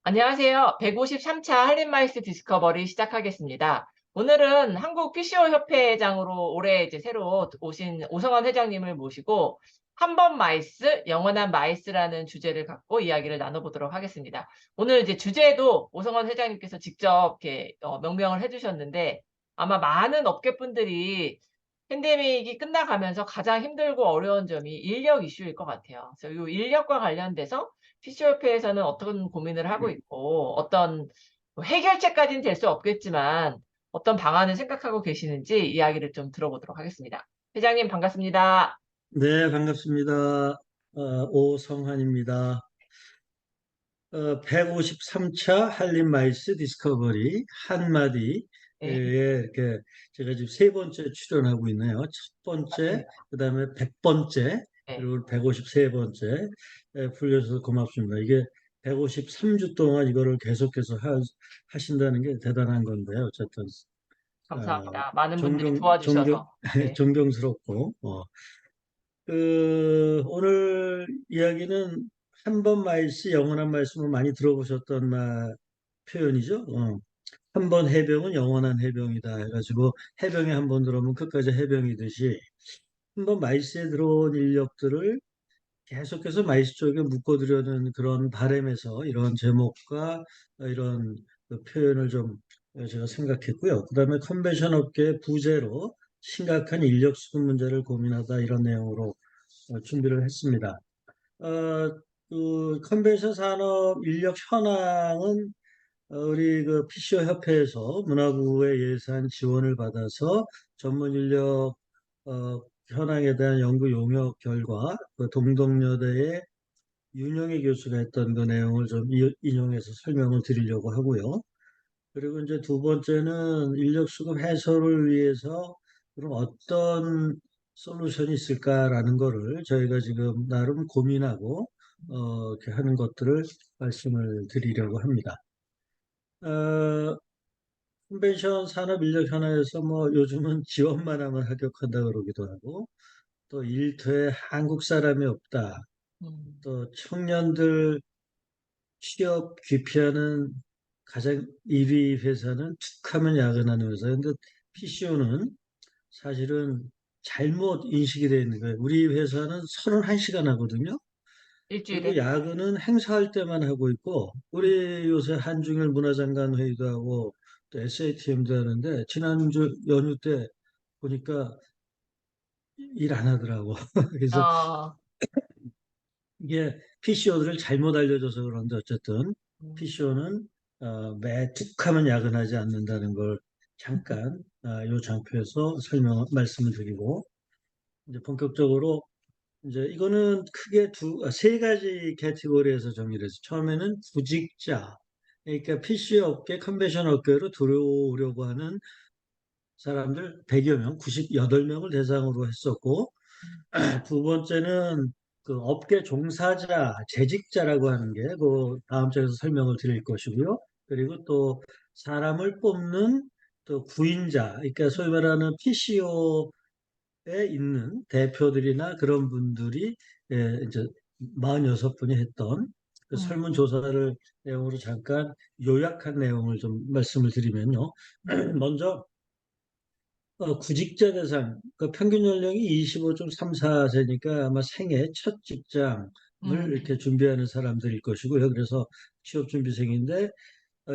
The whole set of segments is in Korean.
안녕하세요. 153차 한림마이스 디스커버리 시작하겠습니다. 오늘은 한국 PCO 협회장으로 올해 이제 새로 오신 오성환 회장님을 모시고 한 번 마이스, 영원한 마이스라는 주제를 갖고 이야기를 나눠보도록 하겠습니다. 오늘 이제 주제도 오성환 회장님께서 직접 이렇게 명명을 해주셨는데 아마 많은 업계분들이 팬데믹이 끝나가면서 가장 힘들고 어려운 점이 인력 이슈일 것 같아요. 그래서 이 인력과 관련돼서 피지오협회에서는 어떤 고민을 하고 있고 어떤 뭐 해결책까지는 될 수 없겠지만 어떤 방안을 생각하고 계시는지 이야기를 좀 들어보도록 하겠습니다. 회장님 반갑습니다. 네, 반갑습니다. 오성환입니다. 153차 한림마이스 디스커버리 한마디에 네, 이렇게 제가 지금 세 번째 출연하고 있네요. 첫 번째, 맞습니다. 그다음에 100번째, 네, 그리고 153번째 불려주셔서 고맙습니다. 이게 153주 동안 이거를 계속해서 하신다는 게 대단한 건데요. 어쨌든 어, 감사합니다. 많은 분들이 도와주셔서. 네, 존경스럽고 오늘 이야기는 한 번 마이스, 영원한 말씀을 많이 들어보셨던 표현이죠. 한 번 해병은 영원한 해병이다 해가지고 해병에 한 번 들어오면 끝까지 해병이듯이 한 번 마이스에 들어온 인력들을 계속해서 마이스 쪽에 묶어두려는 그런 바람에서 이런 제목과 이런 그 표현을 좀 제가 생각했고요. 그다음에 컨벤션 업계 부재로 심각한 인력 수급 문제를 고민하다 이런 내용으로 준비를 했습니다. 그 컨벤션 산업 인력 현황은 우리 그 PCO 협회에서 문화부의 예산 지원을 받아서 전문 인력 현황에 대한 연구 용역 결과 그 동덕여대의 윤영희 교수가 했던 그 내용을 좀 인용해서 설명을 드리려고 하고요. 그리고 이제 두 번째는 인력 수급 해소를 위해서 그럼 어떤 솔루션이 있을까라는 거를 저희가 지금 나름 고민하고 이렇게 하는 것들을 말씀을 드리려고 합니다. 어, 컨벤션 산업 인력 현황에서 뭐 요즘은 지원만 하면 합격한다 그러기도 하고 또 일터에 한국 사람이 없다. 음, 또 청년들 취업 기피하는 가장 1위 회사는 툭하면 야근하는 회사. 근데 PCO는 사실은 잘못 인식이 되어 있는 거예요. 우리 회사는 31시간 하거든요. 그리고 일주일에. 야근은 행사할 때만 하고 있고, 우리 요새 한중일 문화장관 회의도 하고, 또 SATM도 하는데, 지난주 연휴 때 보니까 일 안 하더라고. 그래서 어, 이게 PCO들을 잘못 알려줘서 그런데 어쨌든 음, PCO는 매 툭하면 야근하지 않는다는 걸 잠깐 요 장표에서 말씀을 드리고 이제 본격적으로 이제 이거는 크게 세 가지 캐티고리에서 정리를 해서 처음에는 구직자 그러니까 PC 업계, 컨벤션 업계로 들어오려고 하는 사람들 100여 명, 98명을 대상으로 했었고 두 번째는 그 업계 종사자, 재직자라고 하는 게 그 다음 장에서 설명을 드릴 것이고요. 그리고 또 사람을 뽑는 또 구인자, 그러니까 소위 말하는 PCO에 있는 대표들이나 그런 분들이 이제 46분이 했던 그 음, 설문조사를 내용으로 잠깐 요약한 내용을 좀 말씀을 드리면요. 먼저 구직자 대상, 그 평균 연령이 25.34세니까 아마 생애 첫 직장을 이렇게 음, 준비하는 사람들일 것이고요. 그래서 취업준비생인데,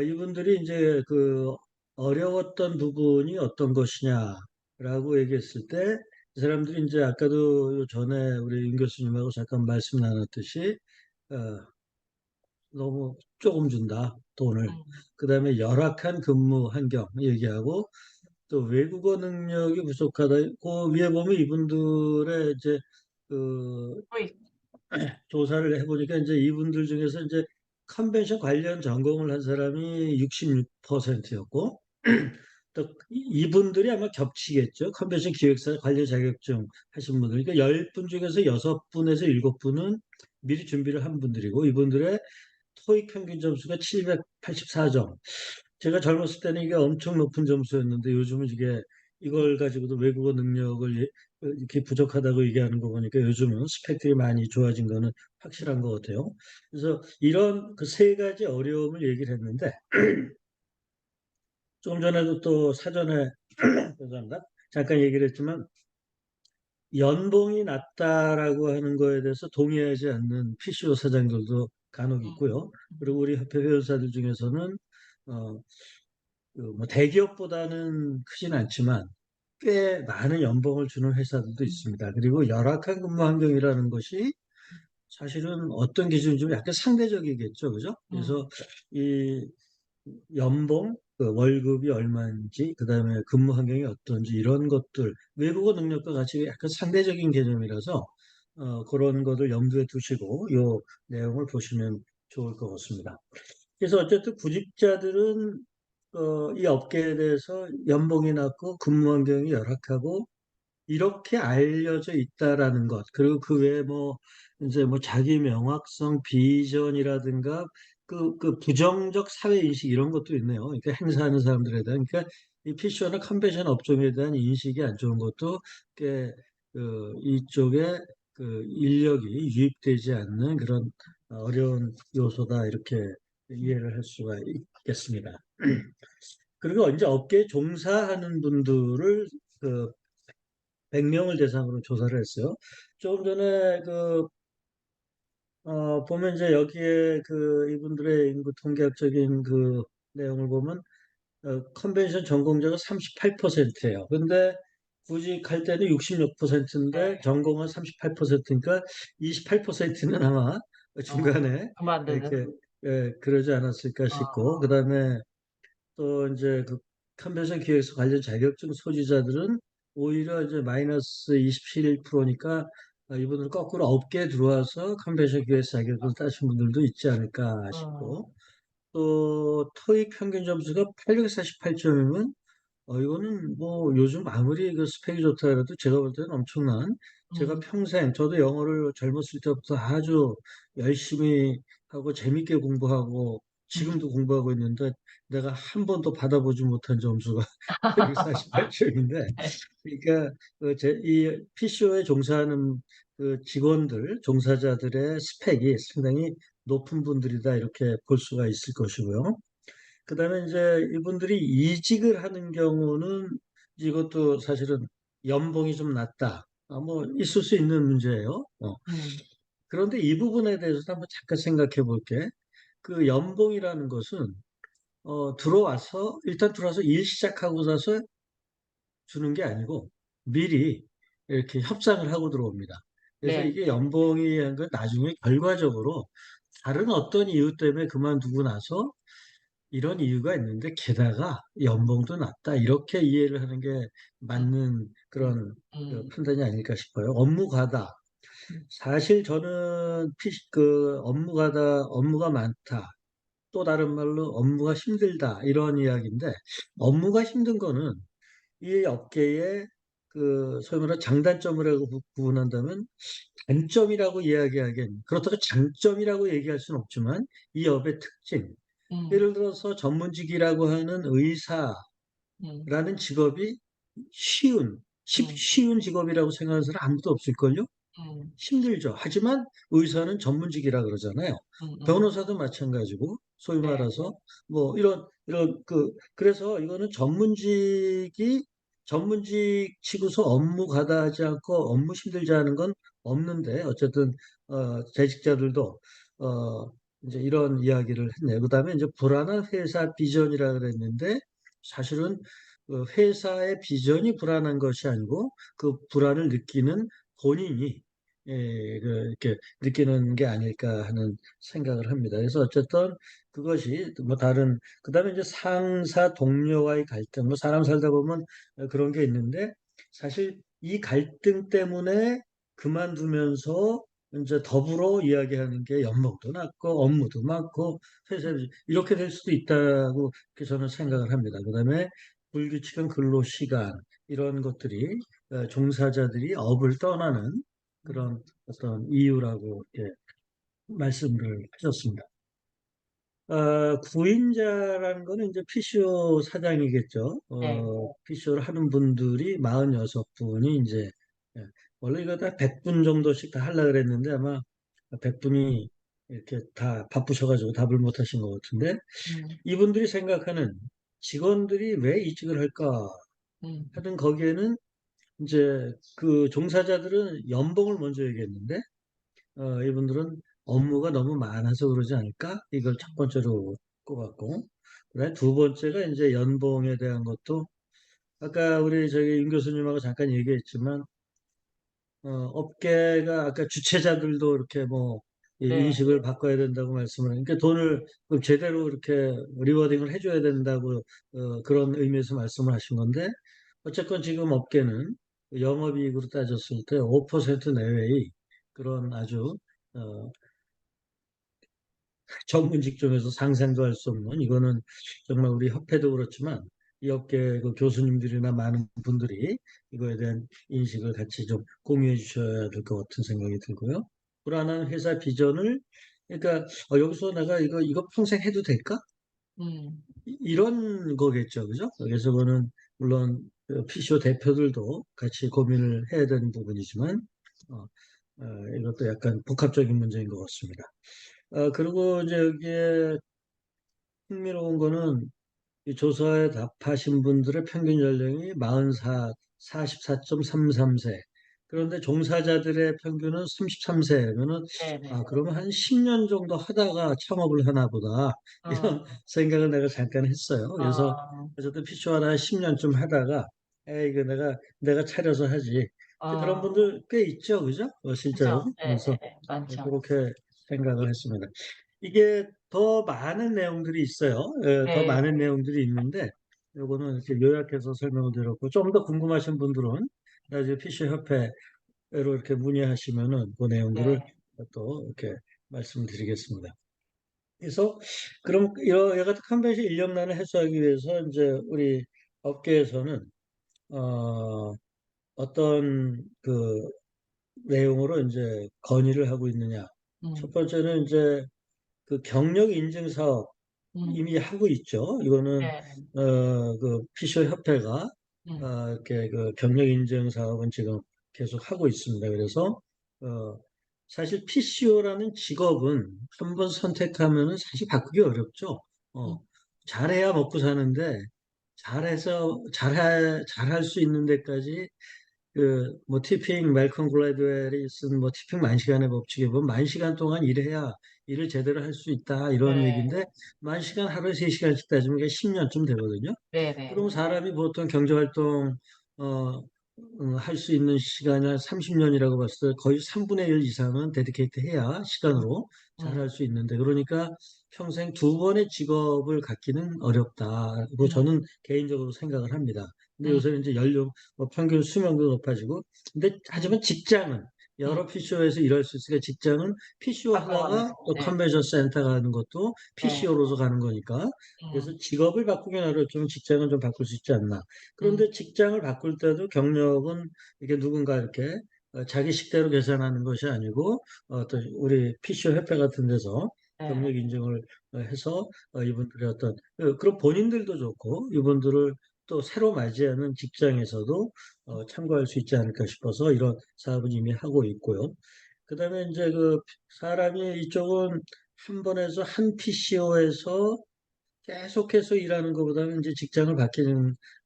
이분들이 이제 그 어려웠던 부분이 어떤 것이냐라고 얘기했을 때, 이 사람들이 이제 아까도 전에 우리 윤 교수님하고 잠깐 말씀 나눴듯이, 어, 너무 조금 준다, 돈을. 음. 그 다음에 열악한 근무 환경 얘기하고, 또 외국어 능력이 부족하다. 그 위에 보면 이분들의 이제 그 토익. 조사를 해보니까 이제 이분들 중에서 이제 컨벤션 관련 전공을 한 사람이 66%였고 또 이분들이 아마 겹치겠죠. 컨벤션 기획사 관련 자격증 하신 분들. 그러니까 10분 중에서 6분에서 7분은 미리 준비를 한 분들이고 이분들의 토익 평균 점수가 784점. 제가 젊었을 때는 이게 엄청 높은 점수였는데 요즘은 이게 이걸 가지고도 외국어 능력을 이렇게 부족하다고 얘기하는 거 보니까 요즘은 스펙들이 많이 좋아진 거는 확실한 것 같아요. 그래서 이런 그 세 가지 어려움을 얘기를 했는데 조금 전에도 또 사전에 죄송합니다. 잠깐 얘기를 했지만 연봉이 낮다라고 하는 거에 대해서 동의하지 않는 PCO 사장들도 간혹 음, 있고요. 그리고 음, 우리 협회 회원사들 중에서는 어, 그뭐 대기업보다는 크진 않지만 꽤 많은 연봉을 주는 회사들도 있습니다. 그리고 열악한 근무 환경이라는 것이 사실은 어떤 기준이 좀 약간 상대적이겠죠, 그죠? 음, 그래서 이 연봉, 그 월급이 얼마인지, 그다음에 근무 환경이 어떤지 이런 것들 외국어 능력과 같이 약간 상대적인 개념이라서 그런 것을 염두에 두시고 요 내용을 보시면 좋을 것 같습니다. 그래서 어쨌든 구직자들은 이 업계에 대해서 연봉이 낮고 근무 환경이 열악하고 이렇게 알려져 있다라는 것, 그리고 그 외에 뭐, 이제 뭐 자기 명확성, 비전이라든가, 그 부정적 사회 인식 이런 것도 있네요. 그러니까 행사하는 사람들에 대한, 그러니까 이 피셔나 컨벤션 업종에 대한 인식이 안 좋은 것도 꽤, 이쪽에 그 인력이 유입되지 않는 그런 어려운 요소다, 이렇게 이해를 할 수가 있겠습니다. 그리고 이제 업계에 종사하는 분들을 그 100명을 대상으로 조사를 했어요. 조금 전에 보면 이제 여기에 이분들의 인구 통계학적인 내용을 보면, 컨벤션 전공자가 38%예요. 근데 구직할 때는 66%인데 네. 전공은 38%니까 28%는 아마 중간에 그만두는, 이렇게 그러지 않았을까 싶고, 어, 그다음에 또 이제 컨벤션 기획서 관련 자격증 소지자들은 오히려 이제 마이너스 27%니까 이분들 거꾸로 업계에 들어와서 컨벤션 기획서 자격을 따신 분들도 있지 않을까 싶고, 음, 또 토익 평균 점수가 848점이면 이거는 뭐 요즘 아무리 그 스펙이 좋다 해도 제가 볼 때는 엄청난, 제가 음, 평생 저도 영어를 젊었을 때부터 아주 열심히 하고 재밌게 공부하고 지금도 공부하고 있는데 내가 한 번도 받아보지 못한 점수가 848점인데, 그러니까 이 PCO에 종사하는 그 직원들, 종사자들의 스펙이 상당히 높은 분들이다, 이렇게 볼 수가 있을 것이고요. 그다음에 이제 이분들이 이직을 하는 경우는 이것도 사실은 연봉이 좀 낮다. 뭐 있을 수 있는 문제예요. 음, 그런데 이 부분에 대해서도 한번 잠깐 생각해 볼게. 그 연봉이라는 것은 일단 들어와서 일 시작하고 나서 주는 게 아니고 미리 이렇게 협상을 하고 들어옵니다. 그래서 네. 이게 연봉이 한 건 나중에 결과적으로 다른 어떤 이유 때문에 그만두고 나서 이런 이유가 있는데 게다가 연봉도 낮다, 이렇게 이해를 하는 게 음, 맞는 음, 그런 음, 판단이 아닐까 싶어요. 업무 과다. 음, 사실 저는 업무가 많다. 또 다른 말로 업무가 힘들다, 이런 이야기인데, 업무가 힘든 거는 이 업계의 소위 말해 장단점을 하고 구분한다면 단점이라고 이야기하기엔, 그렇다고 장점이라고 얘기할 수는 없지만 이 업의 특징, 음, 예를 들어서 전문직이라고 하는 의사라는 음, 직업이 쉬운, 음, 쉬운 직업이라고 생각하는 사람 아무도 없을걸요? 음, 힘들죠. 하지만 의사는 전문직이라 그러잖아요. 음, 변호사도 마찬가지고, 소위 네. 말해서, 뭐, 그래서 이거는 전문직 치고서 업무 가다하지 않고 업무 힘들지 않은 건 없는데, 어쨌든, 재직자들도, 어, 이제 이런 이야기를 했네요. 그 다음에 이제 불안한 회사 비전이라 그랬는데, 사실은 그 회사의 비전이 불안한 것이 아니고, 그 불안을 느끼는 본인이 이렇게 느끼는 게 아닐까 하는 생각을 합니다. 그래서 어쨌든 그것이 뭐 그다음에 이제 상사 동료와의 갈등, 뭐 사람 살다 보면 그런 게 있는데, 사실 이 갈등 때문에 그만두면서 이제 더불어 이야기하는 게 연봉도 낮고 업무도 많고 회사 이렇게 될 수도 있다고 그렇게 저는 생각을 합니다. 그다음에 불규칙한 근로 시간 이런 것들이 종사자들이 업을 떠나는 음, 그런 어떤 이유라고 말씀을 하셨습니다. 구인자라는 거는 이제 PCO 사장이겠죠. 네. PCO를 하는 분들이 46분이 이제 예. 원래 이거 다 100분 정도씩 다 하려고 그랬는데 아마 100분이 이렇게 다 바쁘셔가지고 답을 못 하신 것 같은데 음, 이분들이 생각하는 직원들이 왜 이직을 할까 음, 하든 거기에는 이제 그 종사자들은 연봉을 먼저 얘기했는데 이분들은 업무가 너무 많아서 그러지 않을까? 이걸 첫 번째로 꼽았고 그다음에 두 번째가 이제 연봉에 대한 것도 아까 우리 저기 윤 교수님하고 잠깐 얘기했지만 업계가 아까 주최자들도 이렇게 뭐 네, 인식을 바꿔야 된다고 말씀을 하니까 돈을 그 제대로 이렇게 리워딩을 해줘야 된다고 그런 의미에서 말씀을 하신 건데 어쨌건 지금 업계는 영업이익으로 따졌을 때 5% 내외의 그런 아주 어, 전문 직종에서 상상도 할 수 없는 이거는 정말 우리 협회도 그렇지만 이 업계 그 교수님들이나 많은 분들이 이거에 대한 인식을 같이 좀 공유해 주셔야 될 것 같은 생각이 들고요. 불안한 회사 비전을 그러니까 여기서 내가 이거 평생 해도 될까? 음, 이런 거겠죠, 그죠? 그래서 그거는 물론 PCO 대표들도 같이 고민을 해야 되는 부분이지만 어, 이것도 약간 복합적인 문제인 것 같습니다. 그리고 이제 여기에 흥미로운 거는 이 조사에 답하신 분들의 평균 연령이 44.33세. 그런데 종사자들의 평균은 33세면은 네, 네. 그러면 한 10년 정도 하다가 창업을 하나 보다. 어, 이런 생각을 내가 잠깐 했어요. 그래서 어, 어쨌든 피쇼 하나 한 10년쯤 하다가 이거 내가 차려서 하지. 그런 어, 분들 꽤 있죠. 그죠? 실제로. 그죠? 네, 네, 그래서 네, 많죠. 그렇게 생각을 했습니다. 이게 더 많은 내용들이 있어요. 더 네, 많은 내용들이 있는데, 요거는 이렇게 요약해서 설명을 드렸고, 좀 더 궁금하신 분들은 나중에 PC 협회로 이렇게 문의하시면은 그 내용들을 네, 또 이렇게 말씀드리겠습니다. 그래서 그럼 여같은 컨벤션 인력난을 해소하기 위해서 이제 우리 업계에서는 어, 어떤 그 내용으로 이제 건의를 하고 있느냐. 첫 음, 번째는 이제 그 경력 인증 사업 이미 음, 하고 있죠. 이거는 네, 그 피쇼 협회가 음, 이렇게 그 경력 인증 사업은 지금 계속 하고 있습니다. 그래서 어, 사실 PCO라는 직업은 한번 선택하면은 사실 바꾸기 어렵죠. 음, 어, 잘해야 먹고 사는데 잘할 수 있는 데까지 뭐 티핑 말콤 글래드웰이 쓴 뭐 티핑 만 시간의 법칙에 보면 만 시간 동안 일해야 일을 제대로 할 수 있다 이런 네, 얘기인데 만 시간 하루에 3시간씩 따지면 그게 10년쯤 되거든요. 네, 네, 그럼 사람이 보통 경제활동 할 수 있는 시간이 한 30년이라고 봤을 때 거의 3분의 1 이상은 데디케이트 해야 음, 시간으로 잘 할 음, 수 있는데 그러니까 평생 두 번의 직업을 갖기는 어렵다고 음, 저는 개인적으로 생각을 합니다. 근데 음, 요새는 이제 연령 평균 수명도 높아지고 근데 음, 하지만 직장은 여러 PCO에서 일할 수 있으니까 직장은 PCO 바꿔가면서, 하다가 또 네, 컨벤션 센터 가는 것도 네, PCO로서 가는 거니까 그래서 음, 직업을 바꾸긴 어렵지만 직장은 좀 바꿀 수 있지 않나. 음, 그런데 직장을 바꿀 때도 경력은 이게 누군가 이렇게 자기 식대로 계산하는 것이 아니고 또 우리 PCO 협회 같은 데서 네, 경력 인증을 해서 이분들의 어떤 그런 본인들도 좋고 이분들을 또 새로 맞이하는 직장에서도 참고할 수 있지 않을까 싶어서 이런 사업은 이미 하고 있고요. 그다음에 이제 그 사람이 이쪽은 한 번에서 한 PCO에서 계속해서 일하는 것보다는 이제 직장을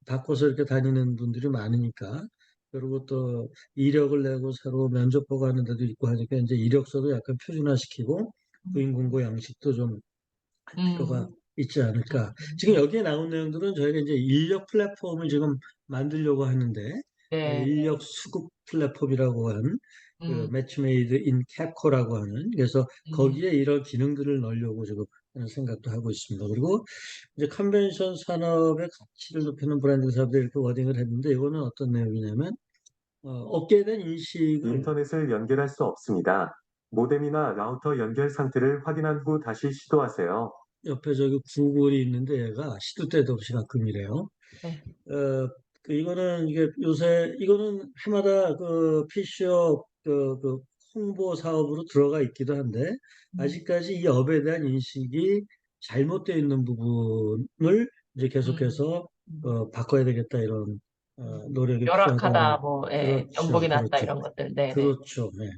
바꿔서 이렇게 다니는 분들이 많으니까. 그리고 또 이력을 내고 새로 면접 보고 하는 데도 있고 하니까 이제 이력서도 약간 표준화시키고 부인 공고 양식도 좀 할 필요가 음, 있지 않을까. 지금 여기에 나온 내용들은 저희가 이제 인력 플랫폼을 지금 만들려고 하는데, 네, 인력 수급 플랫폼이라고 하는 그 음, 매치메이드 인 캡코라고 하는 그래서 음, 거기에 이런 기능들을 넣으려고 지금 하는 생각도 하고 있습니다. 그리고 이제 컨벤션 산업의 가치를 높이는 브랜딩 사업들 이렇게 워딩을 했는데 이거는 어떤 내용이냐면 업계에 대한 인식을 인터넷을 연결할 수 없습니다. 모뎀이나 라우터 연결 상태를 확인한 후 다시 시도하세요. 옆에 저기 구글이 있는데 얘가 시도 때도 없이 가끔 이래요. 네, 이거는 이게 요새 이거는 해마다 그 PC업 그 홍보 사업으로 들어가 있기도 한데 음, 아직까지 이 업에 대한 인식이 잘못되어 있는 부분을 이제 음, 계속해서 음, 바꿔야 되겠다 이런 노력이 필요하다는. 열악하다, 뭐, 예, 그렇죠, 연봉이 낮다, 그렇죠, 이런 것들. 네네. 그렇죠. 네.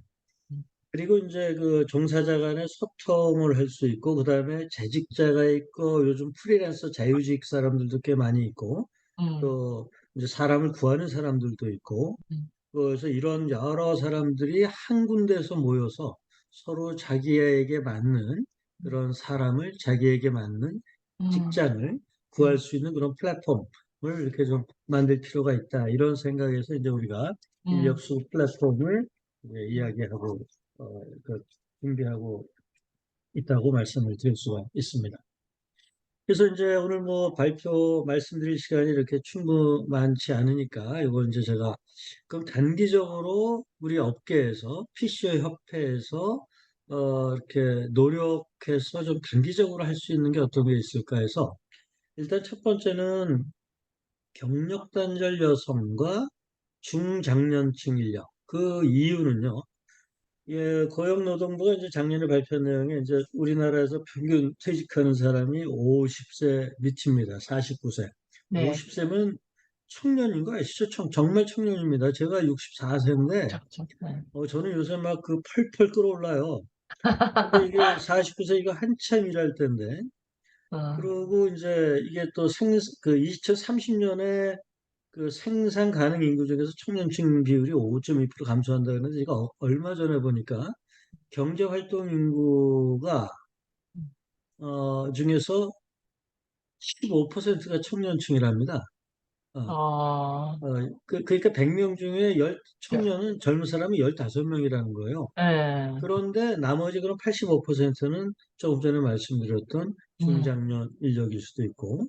음, 그리고 이제 그 종사자 간의 소통을 할 수 있고, 그다음에 재직자가 있고, 요즘 프리랜서 자유직 사람들도 꽤 많이 있고, 음, 또 이제 사람을 구하는 사람들도 있고, 음, 그래서 이런 여러 사람들이 한 군데서 모여서 서로 자기에게 맞는 그런 사람을, 자기에게 맞는 음, 직장을 구할 음, 수 있는 그런 플랫폼을 이렇게 좀 만들 필요가 있다. 이런 생각에서 이제 우리가 인력 음, 수급 플랫폼을 이제 음. 이야기하고, 그 준비하고 있다고 말씀을 드릴 수가 있습니다. 그래서 이제 오늘 뭐 발표 말씀드릴 시간이 이렇게 충분치 않으니까 이거 이제 제가 그럼 단기적으로 우리 업계에서 PCO 협회에서 이렇게 노력해서 좀 단기적으로 할 수 있는 게 어떤 게 있을까 해서 일단 첫 번째는 경력 단절 여성과 중장년층 인력. 그 이유는요. 예, 고용노동부가 이제 작년에 발표한 내용에 이제 우리나라에서 평균 퇴직하는 사람이 50세 미칩니다. 49세. 네, 50세면 청년인 거 아시죠? 정말 청년입니다. 제가 64세인데, 그렇죠. 네. 저는 요새 막 그 펄펄 끓어올라요. 근데 이게 49세 이거 한참 일할 때인데, 어, 그리고 이제 이게 또 그 2030년에 그 생산 가능 인구 중에서 청년층 비율이 5.2% 감소한다 그러는데, 제가 얼마 전에 보니까 경제활동 인구가 중에서 15%가 청년층이랍니다. 어, 어, 그러니까 100명 중에 네. 청년은 젊은 사람이 15명이라는 거예요. 예, 그런데 나머지 그럼 85%는 조금 전에 말씀드렸던 음, 중장년 인력일 수도 있고,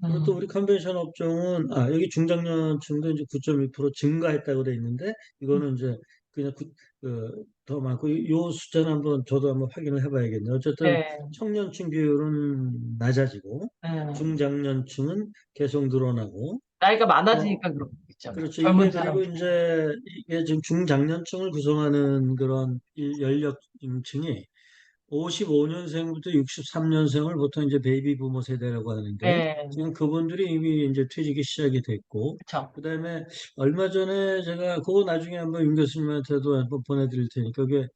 그리고 또 우리 음, 컨벤션 업종은, 여기 중장년층도 이제 9.2% 증가했다고 돼 있는데, 이거는 이제 그냥 더 많고, 요 숫자는 한번 저도 한번 확인을 해봐야겠네요. 어쨌든 네, 청년층 비율은 낮아지고, 예. 중장년층은 계속 늘어나고, 나이가 어, 많아지니까 그렇겠죠. 뭐. 그렇죠. 젊은 이게 사람 그리고 중에. 이제 이게 지금 중장년층을 구성하는 그런 연령층이 55년생부터 63년생을 보통 이제 베이비 부모 세대라고 하는데 예, 지금 그분들이 이미 이제 퇴직이 시작이 됐고 그쵸. 그다음에 얼마 전에 제가 그거 나중에 한번 윤 교수님한테도 한번 보내드릴 테니까 그게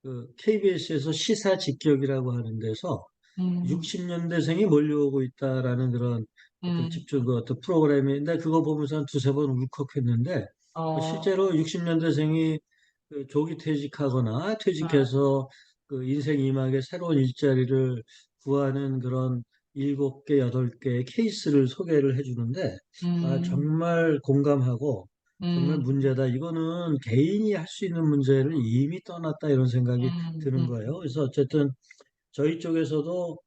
그 KBS에서 시사 직격이라고 하는 데서 음, 60년대생이 몰려오고 있다라는 그런 어떤 음, 집중 그 어떤 프로그램인데 그거 보면서 한 두세 번 울컥했는데 어, 실제로 60년대생이 조기 퇴직하거나 퇴직해서 그 인생 이막에 새로운 일자리를 구하는 그런 7개, 8개의 케이스를 소개를 해주는데 음, 정말 공감하고 정말 음, 문제다. 이거는 개인이 할 수 있는 문제를 이미 떠났다 이런 생각이 음, 드는 거예요. 그래서 어쨌든 저희 쪽에서도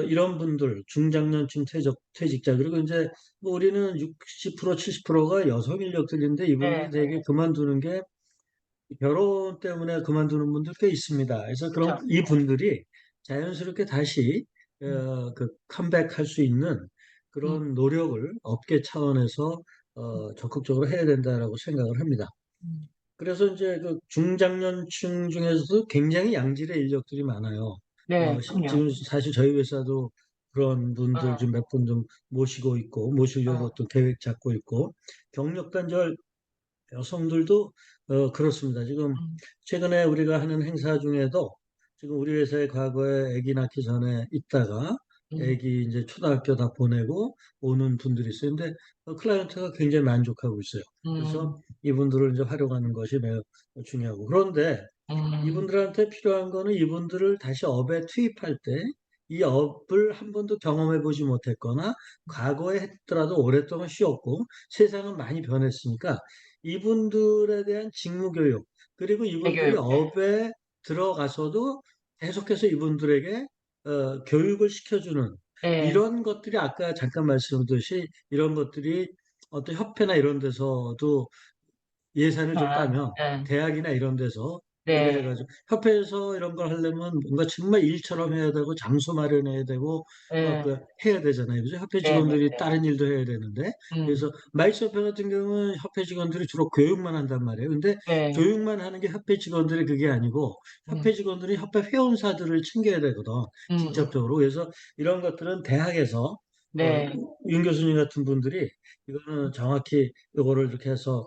이런 분들, 중장년층 퇴직자, 그리고 이제 뭐 우리는 60%, 70%가 여성 인력들인데 네, 이분들이 네, 되게 그만두는 게 결혼 때문에 그만두는 분들 꽤 있습니다. 그래서 그럼 그쵸. 이분들이 자연스럽게 다시 음, 그 컴백할 수 있는 음, 그런 노력을 업계 차원에서 적극적으로 해야 된다라고 생각을 합니다. 음. 그래서 이제 그 중장년층 중에서도 굉장히 양질의 인력들이 많아요. 네, 그럼요. 지금 사실 저희 회사도 그런 분들 어, 좀 몇 분 좀 모시고 있고, 모시려고 어, 또 계획 잡고 있고, 경력 단절 여성들도 그렇습니다. 지금 음, 최근에 우리가 하는 행사 중에도 지금 우리 회사에 과거에 아기 낳기 전에 있다가 음, 아기 이제 초등학교 다 보내고 오는 분들이 있어요. 근데 클라이언트가 굉장히 만족하고 있어요. 그래서 음, 이분들을 이제 활용하는 것이 매우 중요하고. 그런데 음, 이분들한테 필요한 거는 이분들을 다시 업에 투입할 때 이 업을 한 번도 경험해 보지 못했거나 과거에 했더라도 오랫동안 쉬었고 세상은 많이 변했으니까 이분들에 대한 직무 교육 그리고 이분들이 대교육, 네. 업에 들어가서도 계속해서 이분들에게 교육을 시켜주는 네, 이런 것들이 아까 잠깐 말씀드렸듯이 이런 것들이 어떤 협회나 이런 데서도 예산을 좀 아, 따면 네, 대학이나 이런 데서 이거 네, 해가지고 협회에서 이런 걸 하려면 뭔가 정말 일처럼 해야 되고 장소 마련해야 되고 막 네, 그 해야 되잖아요. 그죠? 협회 네, 네, 직원들이 네. 다른 일도 해야 되는데 음, 그래서 마이스 협회 같은 경우는 협회 직원들이 주로 교육만 한단 말이에요. 근데 네, 교육만 하는 게 협회 직원들의 그게 아니고 협회 음, 직원들이 협회 회원사들을 챙겨야 되거든. 음, 직접적으로. 그래서 이런 것들은 대학에서 네, 윤 교수님 같은 분들이 이거는 정확히 이거를 이렇게 해서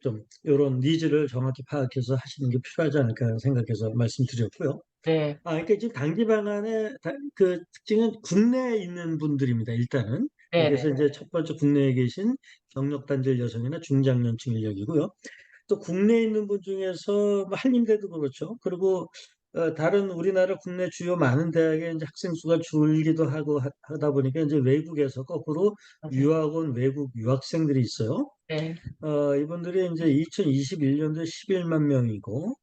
좀 이런 니즈를 정확히 파악해서 하시는 게 필요하지 않을까 생각해서 말씀드렸고요. 네, 그러니까 지금 단기 방안의 그 특징은 국내에 있는 분들입니다. 일단은. 네, 그래서 네, 이제 첫 번째 국내에 계신 경력 단절 여성이나 중장년층 인력이고요. 또 국내에 있는 분 중에서 뭐 한림대도 그렇죠. 그리고 다른 우리나라 국내 주요 많은 대학의 이제 학생 수가 줄기도 하고 다 보니까 이제 외국에서 거꾸로 맞아요. 유학 온 외국 유학생들이 있어요. 네, 이분들이 이제 2021년도에 11만 명이고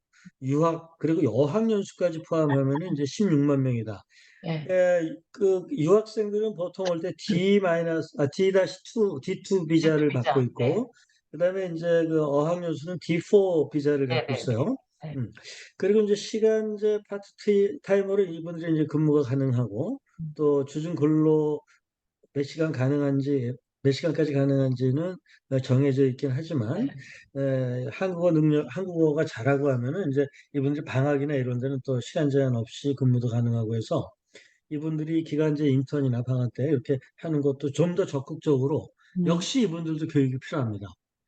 유학 그리고 어학연 수까지 포함하면 이제 16만 명이다. 네, 그 유학생들은 보통 올 때 D-2, D2 비자를 받고 비자, 네, 있고, 그다음에 이제 그 어학연수는 D4 비자를 네, 갖고 네, 네, 있어요. 네, 음. 그리고 이제 시간제 파트타임으로 이분들이 이제 근무가 가능하고, 또 주중 근로 몇 시간 가능한지, 몇 시간까지 가능한지는 정해져 있긴 하지만, 네, 한국어가 잘하고 하면은 이제 이분들이 방학이나 이런 데는 또 시간 제한 없이 근무도 가능하고 해서 이분들이 기간제 인턴이나 방학 때 이렇게 하는 것도 좀 더 적극적으로 음, 역시 이분들도 교육이 필요합니다.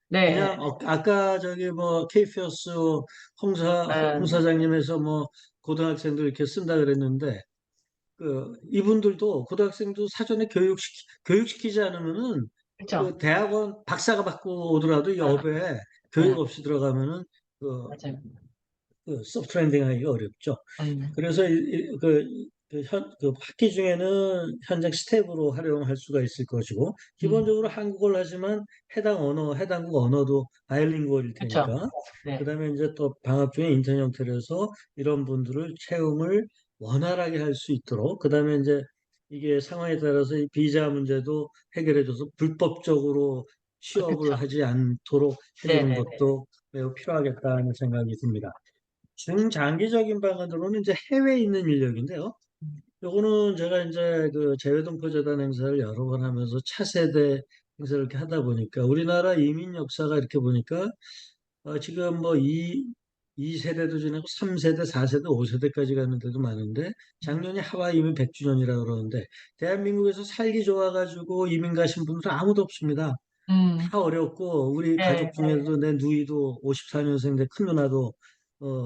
네, 그냥 아까 저기 뭐 케이피어스 홍 네, 사장님에서 뭐 고등학생들 이렇게 쓴다 그랬는데 그 이분들도 고등학생도 사전에 교육시키지 않으면은 그렇죠. 그 대학원 박사가 받고 오더라도 이 아, 업에 교육 네, 없이 들어가면은 맞아요. 서브트렌딩 하기가 어렵죠. 그래서 그 학기 중에는 현장 스텝으로 활용할 수가 있을 것이고, 기본적으로 한국어를 하지만 해당국 언어도 바이링구얼일 그렇죠. 테니까, 그 네, 다음에 이제 또 방학 중에 인턴 형태로 해서 이런 분들을 채용을 원활하게 할 수 있도록, 그 다음에 이제 이게 상황에 따라서 이 비자 문제도 해결해줘서 불법적으로 취업을 그렇죠. 하지 않도록 네, 해주는 네, 네. 것도 매우 필요하겠다는 생각이 듭니다. 중장기적인 방안으로는 이제 해외에 있는 인력인데요. 요거는 제가 이제 그 재외동포 재단 행사를 여러 번 하면서 차세대 행사를 이렇게 하다 보니까 우리나라 이민 역사가 이렇게 보니까 지금 뭐 2세대도 지나고 3세대, 4세대, 5세대까지 가는 데도 많은데 작년에 하와이 이민 100주년이라고 그러는데 대한민국에서 살기 좋아가지고 이민 가신 분들은 아무도 없습니다. 음, 다 어렵고 우리 가족 네, 중에도 내 누이도 54년생인데 큰 누나도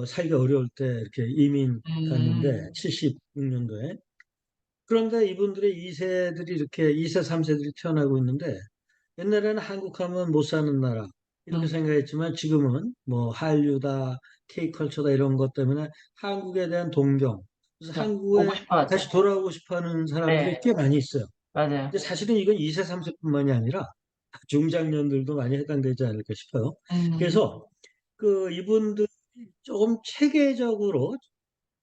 살기가 어려울 때 이렇게 이민 갔는데 음, 76년도에 그런데 이분들의 2세들이 이렇게 2세, 3세들이 태어나고 있는데 옛날에는 한국 하면 못 사는 나라 이렇게 음, 생각했지만 지금은 뭐 한류다, K컬처다 이런 것 때문에 한국에 대한 동경 그래서 그렇죠. 오고 한국에 싶어 하죠. 다시 돌아오고 싶어 하는 사람들이 네, 꽤 많이 있어요. 맞아요. 근데 사실은 이건 2세, 3세뿐만이 아니라 중장년들도 많이 해당되지 않을까 싶어요. 음, 그래서 그 이분들이 조금 체계적으로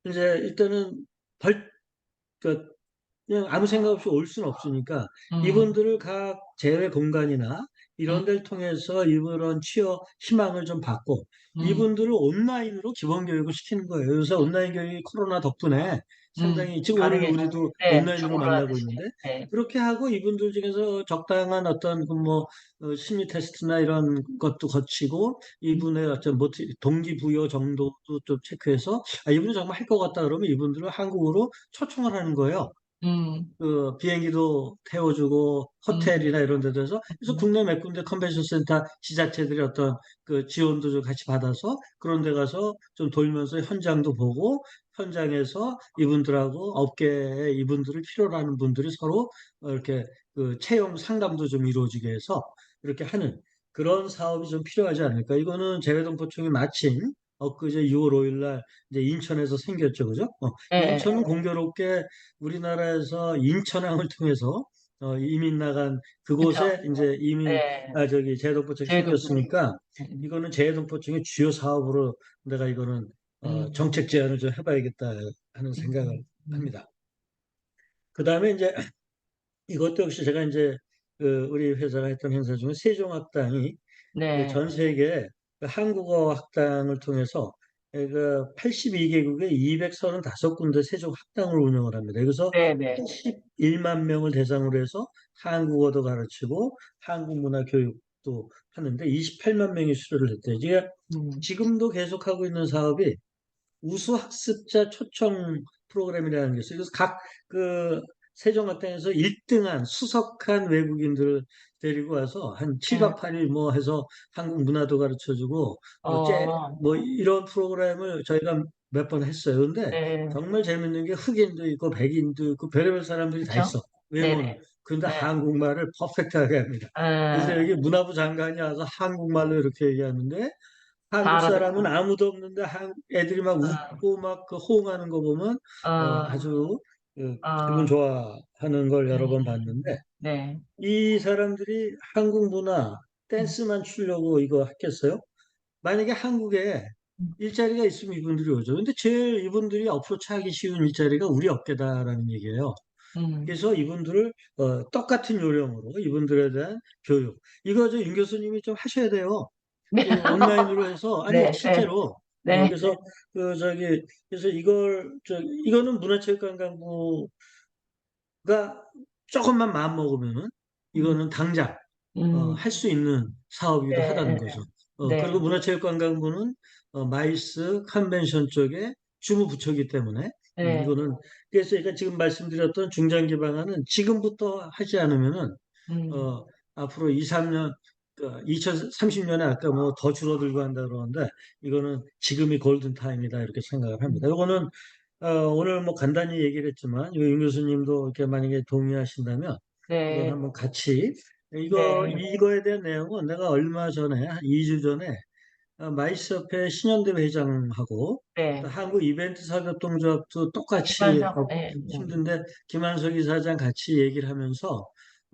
이제 일단은 그 그냥 아무 생각 없이 올 수는 없으니까 음, 이분들을 각 재외 공간이나 음, 이런 데를 통해서 이런 취업 희망을 좀 받고 음, 이분들을 온라인으로 기본 교육을 시키는 거예요. 요새 온라인 교육이 코로나 덕분에 상당히 지금 오늘 가능해서, 우리도 네, 온라인으로 줌으로 만나고 하듯이, 있는데 네, 그렇게 하고 이분들 중에서 적당한 어떤 그뭐 심리 테스트나 이런 것도 거치고 음, 이분의 어떤 동기부여 정도도 좀 체크해서 이분은 정말 할 것 같다 그러면 이분들을 한국으로 초청을 하는 거예요. 음, 그 비행기도 태워주고 음, 호텔이나 이런 데서 그래서 음, 국내 몇 군데 컨벤션 센터 지자체들이 어떤 그 지원도 좀 같이 받아서 그런 데 가서 좀 돌면서 현장도 보고 현장에서 이분들하고 업계에 이분들을 필요로 하는 분들이 서로 이렇게 그 채용 상담도 좀 이루어지게 해서 이렇게 하는 그런 사업이 좀 필요하지 않을까. 이거는 재외동포청이 마침 엊그제 6월 5일 날 이제 인천에서 생겼죠. 그죠? 네, 인천은 공교롭게 우리나라에서 인천항을 통해서 이민 나간 그렇죠. 그곳에 이제 네, 저기 재해동포청이 제도, 생겼으니까 이거는 재해동포청의 주요 사업으로 내가 이거는 음, 정책 제안을 좀 해봐야겠다 하는 생각을 음, 음, 합니다. 그 다음에 이제 이것도 역시 제가 이제 그 우리 회사가 했던 행사 중에 세종학당이 그 네, 전 세계 그 한국어 학당을 통해서 그 82개국에 235군데 세종 학당을 운영을 합니다. 그래서 네, 네, 81만 명을 대상으로 해서 한국어도 가르치고 한국 문화 교육도 하는데 28만 명이 수료를 했대요. 이게 음, 지금도 계속하고 있는 사업이 우수 학습자 초청 프로그램이라는 게 있어요. 그래서 각 그 세종학당에서 1등한 수석한 외국인들을 데리고 와서 한 7박 네. 8일 뭐 해서 한국 문화도 가르쳐 주고 어, 뭐 이런 프로그램을 저희가 몇 번 했어요. 근데 네. 정말 재밌는 게 흑인도 있고 백인도 있고 별의별 사람들이 다 그렇죠? 있어. 외모는. 네네. 그런데 네. 한국말을 퍼펙트하게 합니다. 그래서 아, 여기 문화부 장관이 와서 한국말로 이렇게 얘기하는데 다 한국 사람은 알아듣고. 아무도 없는데 애들이 막 아, 웃고 막 그 호응하는 거 보면 아, 아주 기분 아, 좋아하는 걸 여러 번 봤는데 네. 이 사람들이 한국 문화 음, 댄스만 추려고 이거 했겠어요? 만약에 한국에 음, 일자리가 있으면 이분들이 오죠. 근데 제일 이분들이 어프로치하기 쉬운 일자리가 우리 업계다라는 얘기예요. 음. 그래서 이분들을 똑같은 요령으로 이분들에 대한 교육. 이거 윤 교수님이 좀 하셔야 돼요. 네. 그 온라인으로 해서 아니 네, 네, 실제로 네. 그래서 그래서 이거는 문화체육관광부가 조금만 마음 먹으면은 음, 이거는 당장 음, 할 수 있는 사업이기도 하다는 네, 거죠. 그리고 네, 문화체육관광부는 마이스 컨벤션 쪽에 주무부처이기 때문에 네. 이거는 그래서 제가 지금 말씀드렸던 중장기 방안은 지금부터 하지 않으면은 음, 어, 앞으로 2, 3년, 2030년에 아까 뭐 더 줄어들고 한다 그러는데 이거는 지금이 골든 타임이다 이렇게 생각을 합니다. 음, 이거는 오늘 뭐 간단히 얘기를 했지만 윤 교수님도 이렇게 만약에 동의하신다면 이건 네, 한번 같이 네, 이거에 대한 내용은 내가 얼마 전에 한 2주 전에 마이스협회 신현대 회장하고 또 네. 한국 이벤트 사업동조합도 똑같이 김한석, 네, 힘든데 김한석 이사장 같이 얘기를 하면서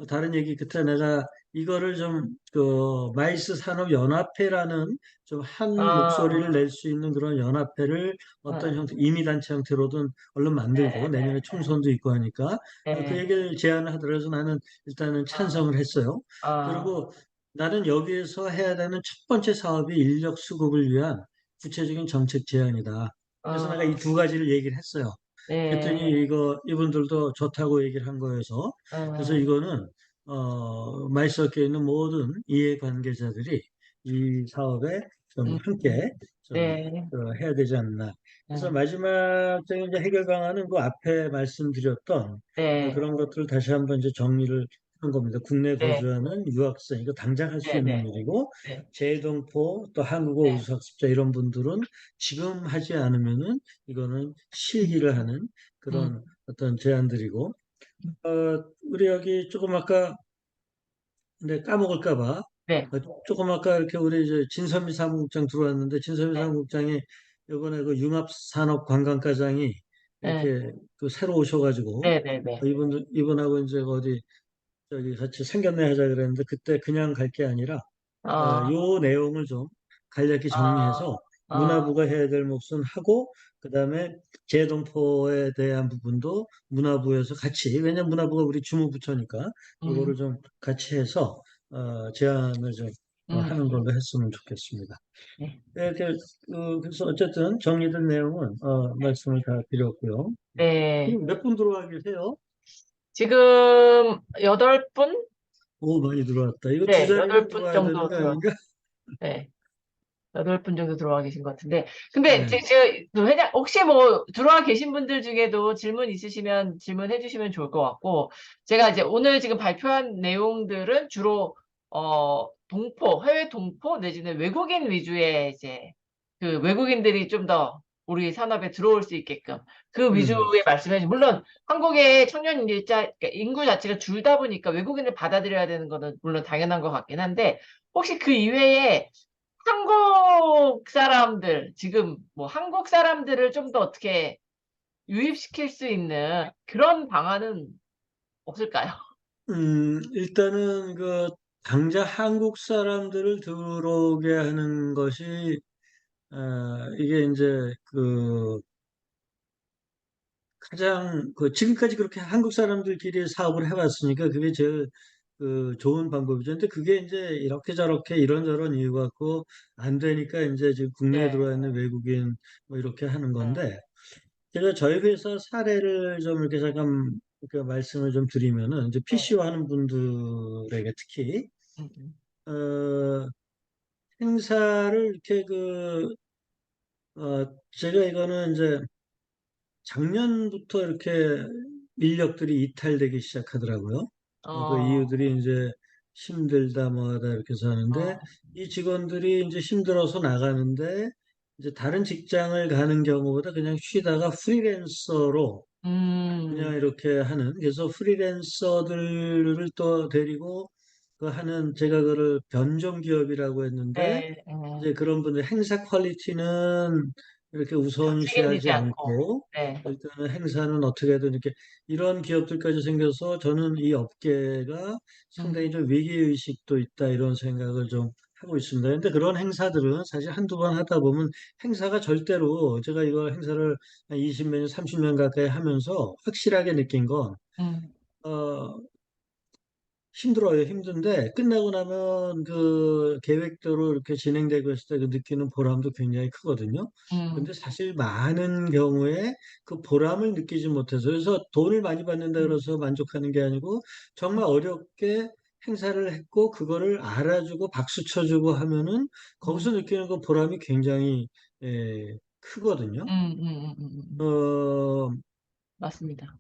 다른 얘기 끝에 내가 이거를 좀 그 마이스 산업연합회라는 좀 한 아, 목소리를 낼 수 있는 그런 연합회를 어떤 아, 형태 임의단체 형태로든 얼른 만들고 내년에 총선도 있고 하니까 그 네, 얘기를 제안을 하더라고요. 나는 일단은 아, 찬성을 했어요. 아, 그리고 나는 여기에서 해야 되는 첫 번째 사업이 인력 수급을 위한 구체적인 정책 제안이다. 그래서 내가 이 아, 두 가지를 얘기를 했어요. 그랬더니 네, 이분들도 좋다고 얘기를 한 거여서 그래서 아, 이거는 마이스업계에 있는 모든 이해관계자들이 이 사업에 좀 음, 함께 좀 네, 해야 되지 않나. 그래서 네, 마지막적인 이제 해결 방안은 그 앞에 말씀드렸던 네, 그런 것들을 다시 한번 이제 정리를 한 겁니다. 국내 네, 거주하는 유학생, 이거 당장 할 수 네, 있는 네, 일이고, 네, 재동포 또 한국어 네, 우수학습자 이런 분들은 지금 하지 않으면은 이거는 음, 실기를 하는 음, 그런 어떤 제안들이고, 어, 우리 여기 조금 아까 근데 까먹을까 봐 네, 조금 아까 이렇게 우리 이제 진선미 사무국장 들어왔는데 진선미 네, 사무국장이 이번에 그 융합산업관광과장이 네, 이렇게 그 새로 오셔가지고 네, 네, 네, 이분하고 이제 어디 저기 같이 상견례 하자 그랬는데 그때 그냥 갈 게 아니라 아, 요 내용을 좀 간략히 아, 정리해서 아, 문화부가 해야 될 몫은 하고 그다음에 재동포에 대한 부분도 문화부에서 같이 왜냐면 문화부가 우리 주무부처니까 음, 이거를 좀 같이 해서 제안을 좀 하는 음, 걸로 했으면 좋겠습니다. 네, 네, 그래서 어쨌든 정리된 내용은 말씀을 다 드렸고요. 네. 지금 몇 분 들어와 계세요? 지금 8분? 오, 많이 들어왔다. 이거 두 네, 자리는 8분 들어와야 되는 정도 거 아닌가? 네. 8분 정도 들어와 계신 것 같은데. 근데 네. 그 회장, 혹시 뭐 들어와 계신 분들 중에도 질문 있으시면 질문해 주시면 좋을 것 같고, 제가 이제 오늘 지금 발표한 내용들은 주로, 해외 동포 내지는 외국인 위주의 이제 그 외국인들이 좀 더 우리 산업에 들어올 수 있게끔 그 음. 위주의 말씀해 주신, 물론 한국의 청년 그러니까 인구 자체가 줄다 보니까 외국인을 받아들여야 되는 거는 물론 당연한 것 같긴 한데, 혹시 그 이외에 한국 사람들, 지금 뭐 한국 사람들을 좀 더 어떻게 유입시킬 수 있는 그런 방안은 없을까요? 일단은 당장 한국 사람들을 들어오게 하는 것이 이게 이제 가장 지금까지 그렇게 한국 사람들끼리 사업을 해왔으니까 그게 제일 좋은 방법이죠. 근데 그게 이제 이렇게 저렇게 이런저런 이유 갖고 안 되니까 이제 지금 국내에 네, 들어와 있는 외국인 뭐 이렇게 하는 음, 건데 제가 저희 회사 사례를 좀 이렇게 잠깐 이렇게 말씀을 좀 드리면은 이제 네, PCO 하는 분들에게 특히 음, 음, 어, 행사를 이렇게 제가 이거는 이제 작년부터 이렇게 인력들이 이탈되기 시작하더라고요. 그 어, 이유들이 이제 힘들다 뭐하다 이렇게 해서 하는데 어, 이 직원들이 이제 힘들어서 나가는데 이제 다른 직장을 가는 경우보다 그냥 쉬다가 프리랜서로 그냥 음, 이렇게 하는 그래서 프리랜서들을 또 데리고 그 하는 제가 그를 변종 기업이라고 했는데 네, 이제 그런 분들 행사 퀄리티는 이렇게 책임지지 우선시하지 않고, 않고 네, 일단은 행사는 어떻게든 이렇게 이런 기업들까지 생겨서 저는 이 업계가 상당히 음, 좀 위기의식도 있다 이런 생각을 좀 하고 있습니다. 근데 그런 행사들은 사실 한두 번 하다 보면 행사가 절대로 제가 이거 행사를 한 20몇 년, 30년 가까이 하면서 확실하게 느낀 건 음, 어, 힘들어요. 힘든데 끝나고 나면 그 계획대로 이렇게 진행되고 있을 때 그 느끼는 보람도 굉장히 크거든요. 근데 음, 사실 많은 경우에 그 보람을 느끼지 못해서 그래서 돈을 많이 받는다 음, 그래서 만족하는 게 아니고 정말 어렵게 행사를 했고 그거를 알아주고 박수 쳐주고 하면은 거기서 음, 느끼는 그 보람이 굉장히 크거든요. 어, 맞습니다.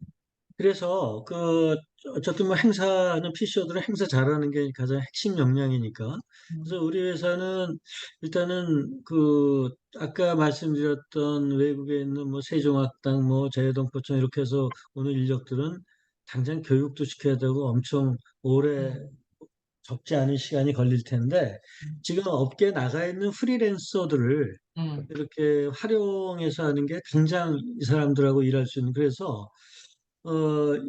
그래서 어쨌든 뭐 행사는 PCO들은 행사 잘하는 게 가장 핵심 역량이니까. 음, 그래서 우리 회사는 일단은 아까 말씀드렸던 외국에 있는 뭐 세종학당, 뭐 재외동포청 이렇게 해서 오는 인력들은 당장 교육도 시켜야 되고 엄청 오래 음, 적지 않은 시간이 걸릴 텐데 음, 지금 업계에 나가 있는 프리랜서들을 음, 이렇게 활용해서 하는 게 당장 이 사람들하고 일할 수 있는 그래서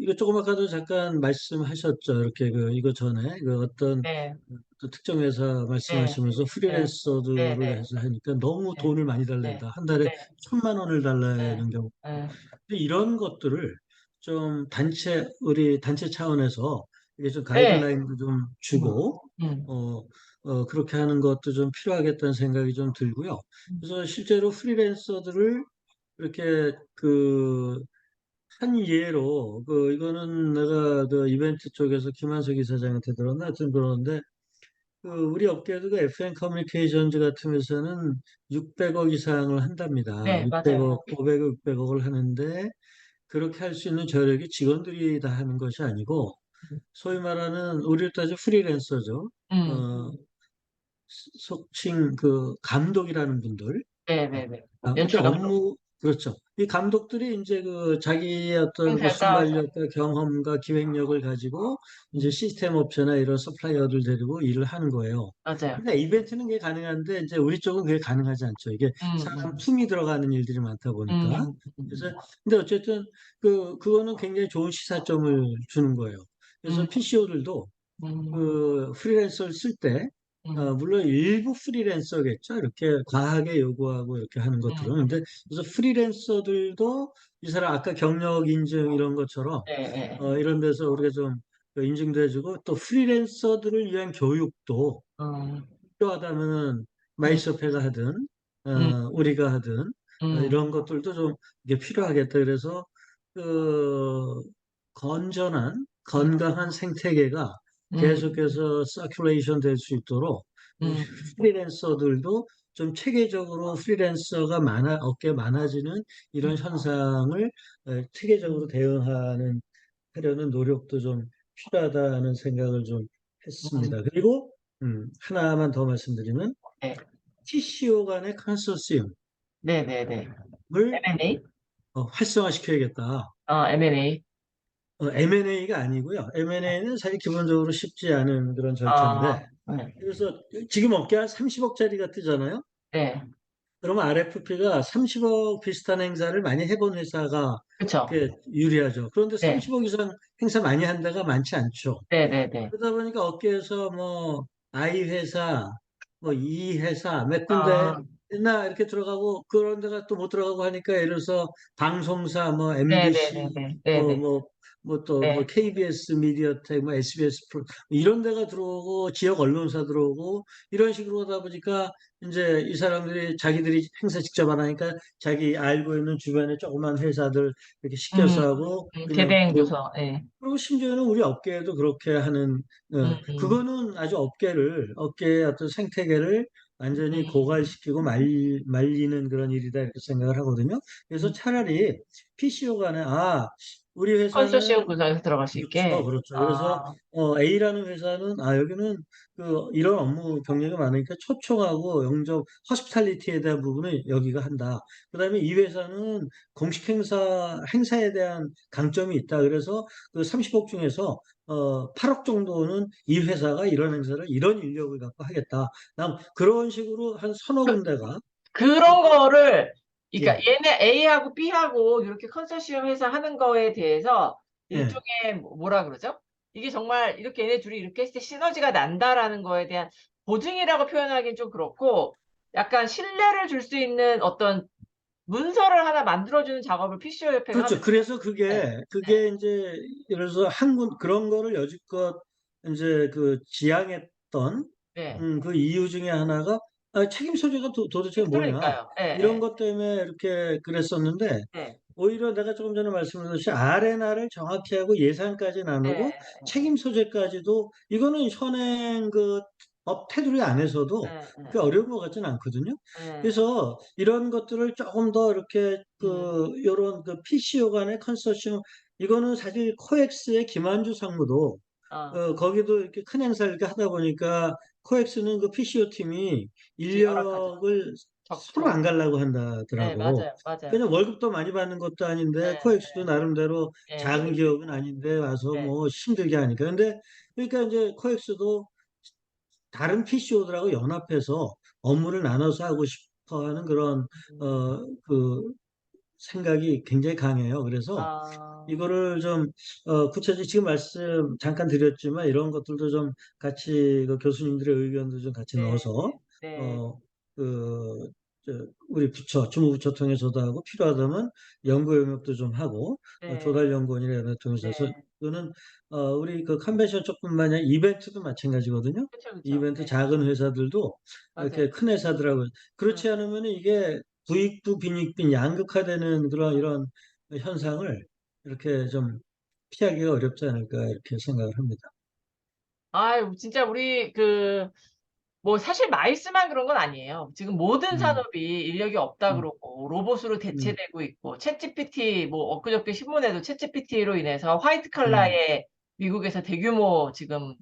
이거 조금 아까도 잠깐 말씀하셨죠. 이렇게 이거 전에 어떤 네, 그 특정 회사 네, 말씀하시면서 네, 네, 프리랜서들을 네, 해서 하니까 너무 네, 돈을 많이 네, 달랜다. 한 달에 네, 1,000만 원을 네, 달라는 경우. 네, 근데 이런 것들을 좀 우리 단체 차원에서 이게 좀 네, 가이드라인도 좀 음, 주고, 음, 어, 그렇게 하는 것도 좀 필요하겠다는 생각이 좀 들고요. 음, 그래서 실제로 프리랜서들을 이렇게 한 예로, 이거는 내가 이벤트 쪽에서 김한석 이사장한테 들었나? 하여튼 그러는데, 우리 업계도 FN 커뮤니케이션즈 같은 회사는 600억 이상을 한답니다. 네, 맞아요. 600억, 500억, 600억을 하는데, 그렇게 할 수 있는 저력이 직원들이 다 하는 것이 아니고, 소위 말하는, 우리로 따지면 프리랜서죠. 음, 어, 속칭 감독이라는 분들, 네, 네, 네. 근데 연출 감독, 그렇죠. 이 감독들이 이제 자기의 어떤 그 행사에 따라서, 순발력과 경험과 기획력을 가지고 이제 음, 시스템 업체나 이런 서플라이어들 데리고 일을 하는 거예요. 맞아요. 그러니까 이벤트는 그게 가능한데 이제 우리 쪽은 그게 가능하지 않죠. 이게 음, 사람 음, 품이 들어가는 일들이 많다 음, 보니까. 음, 음, 그래서 근데 어쨌든 그거는 굉장히 좋은 시사점을 주는 거예요. 그래서 음, PCO들도 음, 프리랜서를 쓸 때, 음, 물론 일부 프리랜서겠죠. 이렇게 과하게 요구하고 이렇게 하는 것들은. 음, 근데 그래서 프리랜서들도 이 사람 아까 경력 인증 이런 것처럼, 네, 네, 이런 데서 우리가 좀 인증도 해주고 또 프리랜서들을 위한 교육도 음, 필요하다면 음, 마이소페가 하든, 음, 우리가 하든, 음, 이런 것들도 좀 이게 필요하겠다. 그래서 그 건전한 음, 건강한 생태계가 음, 계속해서 서큘레이션 될 수 있도록 이 음, 프리랜서들도 좀 체계적으로 프리랜서가 업계 많아지는 이런 현상을 체계적으로 음, 대응하는 하려는 노력도 좀 필요하다는 생각을 좀 했습니다. 그리고 하나만 더 말씀드리면 네, TCO 간의 컨소시엄을 네, 네, 네. M&A? 활성화시켜야겠다. M&A. M&A가 아니고요. M&A는 사실 기본적으로 쉽지 않은 그런 절차인데 네, 그래서 지금 업계 한 30억짜리가 뜨잖아요. 네, 그러면 RFP가 30억 비슷한 행사를 많이 해본 회사가 그쵸. 그게 유리하죠. 그런데 네, 30억 이상 행사 많이 한 데가 많지 않죠. 네, 네, 네. 그러다 보니까 업계에서 뭐 I 회사, 뭐 E 회사 몇 군데 아, 나 이렇게 들어가고 그런 데가 또 못 들어가고 하니까 예를 들어서 방송사 뭐 네, 네, 네, MBC 네, 네, 뭐 네, 뭐 뭐 또 뭐 네. KBS 미디어텍 뭐 SBS 이런 데가 들어오고 지역 언론사 들어오고 이런 식으로 하다 보니까 이제 이 사람들이 자기들이 행사 직접 안 하니까 자기 알고 있는 주변에 조그만 회사들 이렇게 시켜서 하고 그냥 대대행 조서, 예. 그리고 심지어는 우리 업계에도 그렇게 하는, 음, 그거는 아주 업계의 어떤 생태계를 완전히 음, 고갈시키고 말리는 그런 일이다 이렇게 생각을 하거든요. 그래서 음, 차라리 PCO 간에, 우리 컨소시엄 회사는 구성에서 들어갈 수 그렇죠, 있게. 그렇죠. 그래서 아, A라는 회사는 여기는 이런 업무 경력이 많으니까 초청하고 영접, 호스피탈리티에 대한 부분을 여기가 한다. 그다음에 이 회사는 공식 행사에 대한 강점이 있다. 그래서 그 30억 중에서 8억 정도는 이 회사가 이런 행사를 이런 인력을 갖고 하겠다. 난 그런 식으로 한 서너 그, 군데가 그런 거를, 그러니까 예, 얘네 A하고 B하고 이렇게 컨소시엄 회사 하는 거에 대해서 예. 일종의 뭐라 그러죠? 이게 정말 이렇게 얘네 둘이 이렇게 했을 때 시너지가 난다라는 거에 대한 보증이라고 표현하기는 좀 그렇고, 약간 신뢰를 줄 수 있는 어떤 문서를 하나 만들어주는 작업을 PCO 협회가 하면 그렇죠. 그래서 네, 그게 네, 이제, 예를 들어서 한 군, 그런 거를 여지껏 이제 지향했던, 네. 그 이유 중에 하나가, 책임 소재가 도대체 뭐냐. 그러니까요. 예, 이런 예, 것 때문에 이렇게 그랬었는데, 예, 오히려 내가 조금 전에 말씀드렸듯이 R&R을 정확히 하고 예산까지 나누고 예, 책임 소재까지도 이거는 현행 법 테두리 안에서도 예, 그렇게 어려운 것 같지는 않거든요. 예, 예. 그래서 이런 것들을 조금 더 이렇게 음, 요런 PCO 간의 컨소시엄, 이거는 사실 코엑스의 김한주 상무도 어, 거기도 이렇게 큰 행사를 이렇게 하다 보니까 코엑스는 그 PCO 팀이 그치, 열악하죠. 인력을 서로 안 적고. 가려고 네, 한다더라고. 맞아요, 맞아요. 그냥 월급도 많이 받는 것도 아닌데 네, 코엑스도 나름대로 네, 작은 힘이 기업은 있으니까. 아닌데 와서 네, 뭐 힘들게 하니까. 근데 그러니까 이제 코엑스도 다른 PCO들하고 연합해서 업무를 나눠서 하고 싶어 하는 그런 음, 그 생각이 굉장히 강해요. 그래서 아, 이거를 좀 구체적으로 지금 말씀 잠깐 드렸지만 이런 것들도 좀 같이 교수님들의 의견도 좀 같이 네, 넣어서 네, 어, 그, 우리 주무부처 통해서도 하고 필요하다면 연구 영역도 좀 하고 네, 조달연구원이나 이런 데 통해서 해서 네, 이거는 우리 컨벤션 조금만 아니라 이벤트도 마찬가지거든요. 그쵸, 그쵸. 이벤트 네, 작은 회사들도 맞아요. 이렇게 큰 회사들하고 음, 그렇지 않으면 이게 부익부 빈익빈 양극화되는 그런 이런 현상을 이렇게 좀 피하기가 어렵지 않을까 이렇게 생각을 합니다. 아유, 진짜 우리 뭐 사실 마이스만 그런 건 아니에요. 지금 모든 음, 산업이 인력이 없다 음, 그러고 로봇으로 음, 대체되고 있고 챗GPT 뭐 엊그저께 신문에도 챗GPT로 인해서 화이트 음, 칼라의 미국에서 대규모 지금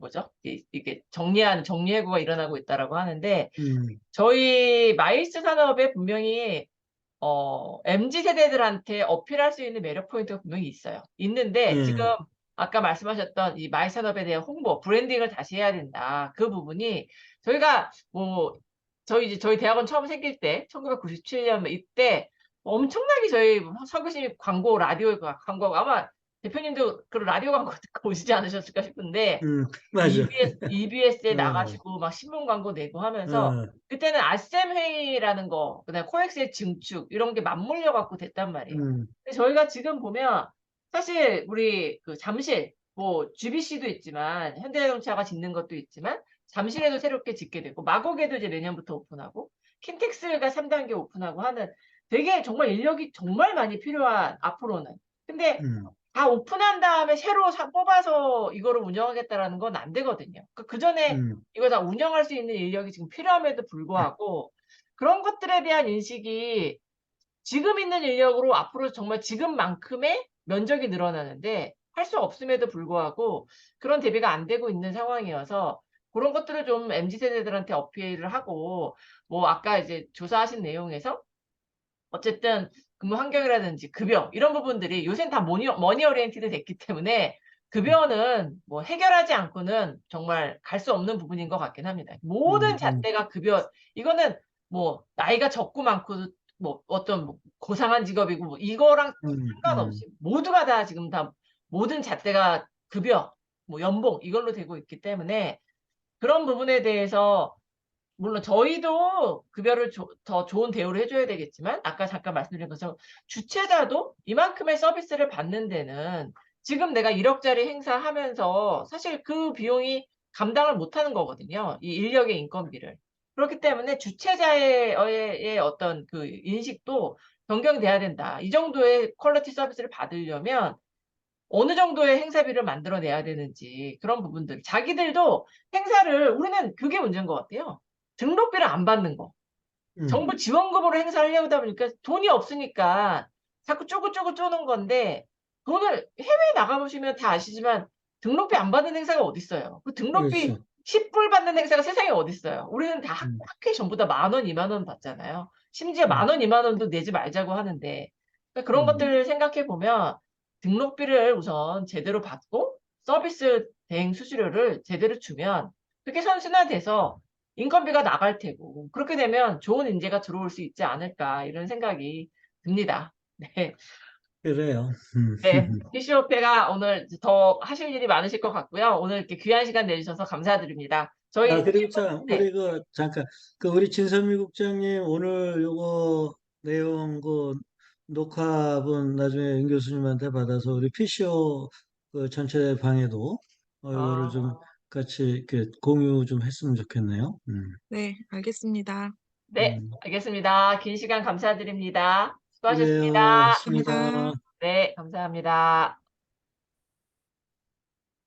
뭐죠? 이게 정리해고가 일어나고 있다라고 하는데 음, 저희 마이스 산업에 분명히 MZ 세대들한테 어필할 수 있는 매력 포인트가 분명히 있어요. 있는데 지금 예, 아까 말씀하셨던 이 마이 산업에 대한 홍보, 브랜딩을 다시 해야 된다. 그 부분이 저희가 뭐 저희 대학원 처음 생길 때 1997년 이때 엄청나게 저희 서 교수님 광고 라디오 광고 아마 대표님도 그런 라디오 광고 듣고 오시지 않으셨을까 싶은데 맞아. EBS에 어, 나가시고 막 신문 광고 내고 하면서 어, 그때는 아셈 회의라는 거, 그다음에 코엑스의 증축 이런 게 맞물려 갖고 됐단 말이에요. 음, 근데 저희가 지금 보면 사실 우리 잠실 뭐 GBC도 있지만 현대자동차가 짓는 것도 있지만 잠실에도 새롭게 짓게 되고 마곡에도 이제 내년부터 오픈하고 킨텍스가 3단계 오픈하고 하는 되게 정말 인력이 정말 많이 필요한 앞으로는. 근데 음, 다 오픈한 다음에 새로 뽑아서 이거를 운영하겠다라는 건 안 되거든요. 그 전에 음, 이거 다 운영할 수 있는 인력이 지금 필요함에도 불구하고 그런 것들에 대한 인식이 지금 있는 인력으로 앞으로 정말 지금만큼의 면적이 늘어나는데 할 수 없음에도 불구하고 그런 대비가 안 되고 있는 상황이어서 그런 것들을 좀 MZ 세대들한테 어필을 하고 뭐 아까 이제 조사하신 내용에서 어쨌든 근무 환경이라든지 급여 이런 부분들이 요새는 다 머니 오리엔티드 됐기 때문에 급여는 뭐 해결하지 않고는 정말 갈 수 없는 부분인 것 같긴 합니다. 모든 음, 잣대가 급여 이거는 뭐 나이가 적고 많고 뭐 어떤 뭐 고상한 직업이고 뭐 이거랑 음, 상관없이 모두가 다 지금 다 모든 잣대가 급여 뭐 연봉 이걸로 되고 있기 때문에 그런 부분에 대해서 물론 저희도 급여를 더 좋은 대우를 해줘야 되겠지만 아까 잠깐 말씀드린 것처럼 주최자도 이만큼의 서비스를 받는 데는 지금 내가 1억짜리 행사하면서 사실 그 비용이 감당을 못하는 거거든요. 이 인력의 인건비를. 그렇기 때문에 주최자의 어떤 그 인식도 변경돼야 된다. 이 정도의 퀄리티 서비스를 받으려면 어느 정도의 행사비를 만들어내야 되는지 그런 부분들. 자기들도 행사를 우리는 그게 문제인 것 같아요. 등록비를 안 받는 거. 음, 정부 지원금으로 행사를 하려다 보니까 돈이 없으니까 자꾸 쪼고 쪼는 건데 돈을 해외에 나가보시면 다 아시지만 등록비 안 받는 행사가 어딨어요. 그 등록비 그렇죠. 10불 받는 행사가 세상에 어딨어요. 우리는 다 음, 학회 전부 다 10,000원, 20,000원 받잖아요. 심지어 음, 10,000원, 20,000원도 내지 말자고 하는데 그러니까 그런 음. 것들을 생각해 보면 등록비를 우선 제대로 받고 서비스 대행 수수료를 제대로 주면 그게 선순환돼서 인건비가 나갈 테고 그렇게 되면 좋은 인재가 들어올 수 있지 않을까 이런 생각이 듭니다. 네. 그래요. 네. PC오페가 오늘 더 하실 일이 많으실 것 같고요. 오늘 이렇게 귀한 시간 내주셔서 감사드립니다. 아, 저희 그리고 참, 네. 우리 잠깐, 우리 진선미 국장님, 오늘 요거 내용, 녹화본 나중에 윤 교수님한테 받아서 우리 PCO 전체 방에도 요거를 아, 좀 같이 이렇게 공유 좀 했으면 좋겠네요. 네, 알겠습니다. 네. 알겠습니다. 긴 시간 감사드립니다. 그래요. 수고하셨습니다. 했습니다. 감사합니다. 네. 감사합니다.